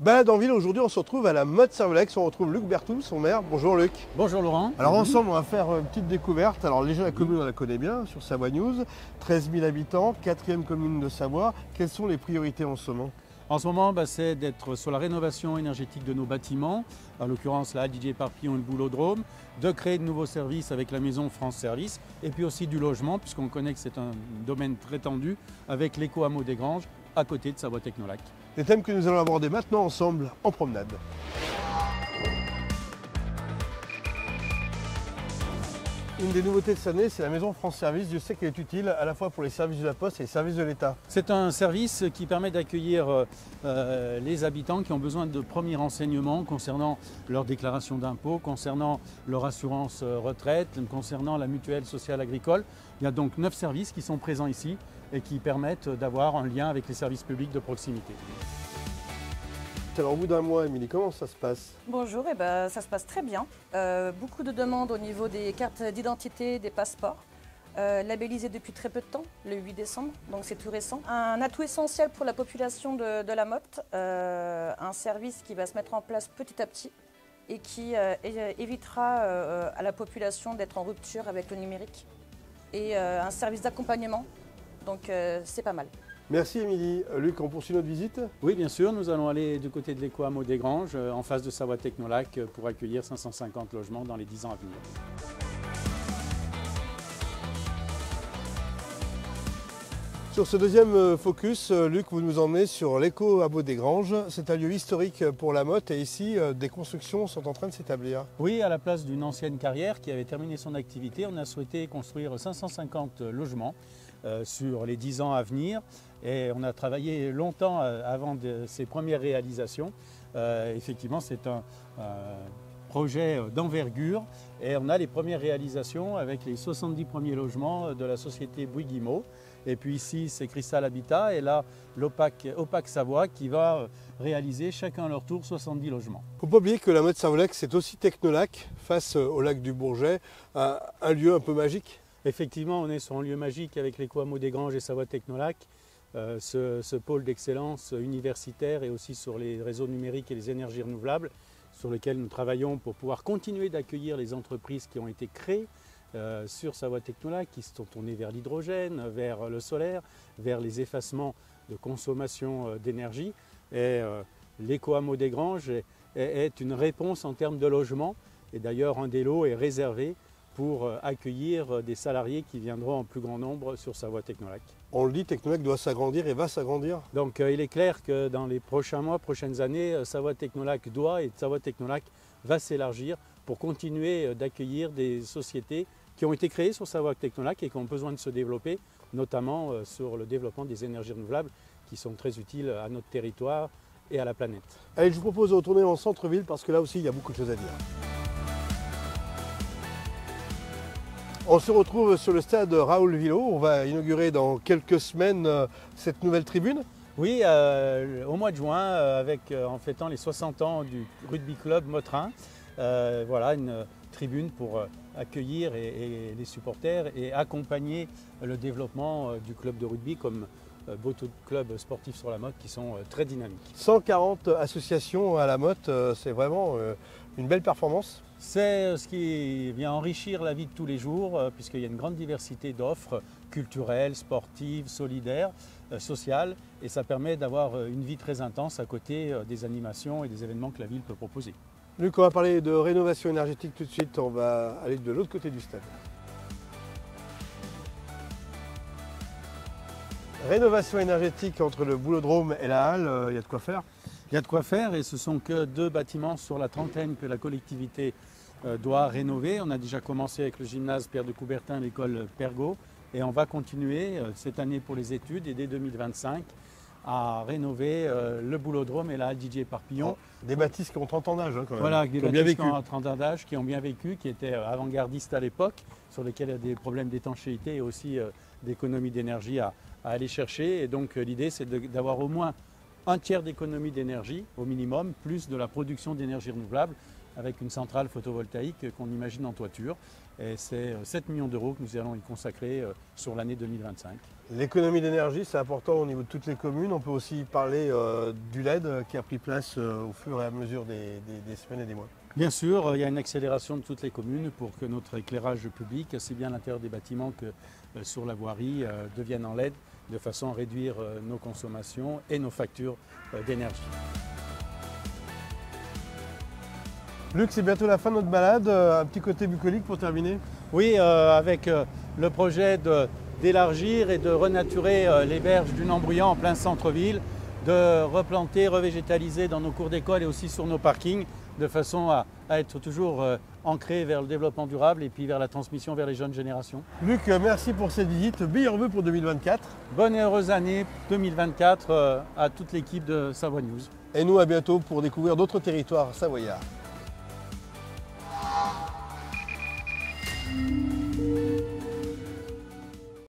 Balade en ville, aujourd'hui on se retrouve à la Motte Servolex, on retrouve Luc Bertou, son maire. Bonjour Luc. Bonjour Laurent. Alors ensemble on va faire une petite découverte. Alors déjà la commune on la connaît bien sur Savoie News, 13 000 habitants, 4e commune de Savoie. Quelles sont les priorités en ce moment? En ce moment, c'est d'être sur la rénovation énergétique de nos bâtiments, en l'occurrence la Didier Parpillon et le Boulodrome, de créer de nouveaux services avec la maison France Service, et puis aussi du logement, puisqu'on connaît que c'est un domaine très tendu, avec l'éco-hameau des Granges, à côté de Savoie Technolac. Les thèmes que nous allons aborder maintenant ensemble en promenade. Une des nouveautés de cette année, c'est la maison France Service. Je sais qu'elle est utile à la fois pour les services de la Poste et les services de l'État. C'est un service qui permet d'accueillir les habitants qui ont besoin de premiers renseignements concernant leur déclaration d'impôt, concernant leur assurance retraite, concernant la mutuelle sociale agricole. Il y a donc 9 services qui sont présents ici et qui permettent d'avoir un lien avec les services publics de proximité. Alors au bout d'un mois, Émilie, comment ça se passe? Bonjour, ça se passe très bien. Beaucoup de demandes au niveau des cartes d'identité, des passeports, labellisés depuis très peu de temps, le 8 décembre, donc c'est tout récent. Un atout essentiel pour la population de la Motte, un service qui va se mettre en place petit à petit et qui évitera à la population d'être en rupture avec le numérique. Et un service d'accompagnement, donc c'est pas mal. Merci Émilie. Luc, on poursuit notre visite? Oui, bien sûr, nous allons aller du côté de l'éco-hameau des Granges, en face de Savoie Technolac, pour accueillir 550 logements dans les 10 ans à venir. Sur ce deuxième focus, Luc, vous nous emmenez sur l'éco-hameau des Granges. C'est un lieu historique pour la Motte et ici, des constructions sont en train de s'établir. Oui, à la place d'une ancienne carrière qui avait terminé son activité, on a souhaité construire 550 logements sur les 10 ans à venir. Et on a travaillé longtemps avant ces premières réalisations. Effectivement, c'est un projet d'envergure et on a les premières réalisations avec les 70 premiers logements de la société Bouygues Immo. Et puis ici, c'est Cristal Habitat et là, l'Opac Savoie qui va réaliser chacun à leur tour 70 logements. Il ne faut pas oublier que la Motte Servolex, c'est aussi Technolac, face au lac du Bourget, un lieu un peu magique. Effectivement, on est sur un lieu magique avec l'éco-hameau des Granges et Savoie Technolac. Ce pôle d'excellence universitaire et aussi sur les réseaux numériques et les énergies renouvelables sur lesquels nous travaillons pour pouvoir continuer d'accueillir les entreprises qui ont été créées sur Savoie Technolac, qui se sont tournées vers l'hydrogène, vers le solaire, vers les effacements de consommation d'énergie. Et l'éco-hameau des Granges est une réponse en termes de logement. Et d'ailleurs, un des lots est réservé pour accueillir des salariés qui viendront en plus grand nombre sur Savoie Technolac. On le dit, Technolac doit s'agrandir et va s'agrandir. Donc il est clair que dans les prochains mois, prochaines années, Savoie Technolac doit et Savoie Technolac va s'élargir pour continuer d'accueillir des sociétés qui ont été créées sur Savoie Technolac et qui ont besoin de se développer, notamment sur le développement des énergies renouvelables qui sont très utiles à notre territoire et à la planète. Allez, je vous propose de retourner en centre-ville parce que là aussi, il y a beaucoup de choses à dire. On se retrouve sur le stade Raoul Villot. On va inaugurer dans quelques semaines cette nouvelle tribune. Oui, au mois de juin, en fêtant les 60 ans du rugby club Motrin. Voilà, une tribune pour accueillir les supporters et accompagner le développement du club de rugby comme beaucoup de clubs sportifs sur la Motte qui sont très dynamiques. 140 associations à la Motte, c'est vraiment une belle performance. C'est ce qui vient enrichir la vie de tous les jours, puisqu'il y a une grande diversité d'offres culturelles, sportives, solidaires, sociales, et ça permet d'avoir une vie très intense à côté des animations et des événements que la ville peut proposer. Luc, on va parler de rénovation énergétique tout de suite, on va aller de l'autre côté du stade. Rénovation énergétique entre le Boulodrome et la halle, il y a de quoi faire. Il y a de quoi faire et ce ne sont que 2 bâtiments sur la trentaine que la collectivité doit rénover. On a déjà commencé avec le gymnase Pierre de Coubertin, l'école Pergaud, et on va continuer cette année pour les études et dès 2025 à rénover le Boulodrome et la halle Didier Parpillon. Des bâtisses qui ont 30 ans d'âge quand même. Voilà, des bâtisses qui ont 30 ans d'âge, qui ont bien vécu, qui étaient avant-gardistes à l'époque, sur lesquels il y a des problèmes d'étanchéité et aussi d'économie d'énergie à aller chercher. Et donc l'idée c'est d'avoir au moins un tiers d'économie d'énergie au minimum, plus de la production d'énergie renouvelable avec une centrale photovoltaïque qu'on imagine en toiture. Et c'est 7 millions d'euros que nous allons y consacrer sur l'année 2025. L'économie d'énergie, c'est important au niveau de toutes les communes. On peut aussi parler du LED qui a pris place au fur et à mesure des semaines et des mois. Bien sûr, il y a une accélération de toutes les communes pour que notre éclairage public, aussi bien à l'intérieur des bâtiments que sur la voirie, devienne en LED, de façon à réduire nos consommations et nos factures d'énergie. Luc, c'est bientôt la fin de notre balade. Un petit côté bucolique pour terminer? Oui, avec le projet d'élargir et de renaturer les berges du Nambrouillan en plein centre-ville, de replanter, revégétaliser dans nos cours d'école et aussi sur nos parkings, de façon à être toujours ancré vers le développement durable et puis vers la transmission vers les jeunes générations. Luc, merci pour cette visite. Meilleurs vœux pour 2024. Bonne et heureuse année 2024 à toute l'équipe de Savoie News. Et nous, à bientôt pour découvrir d'autres territoires savoyards.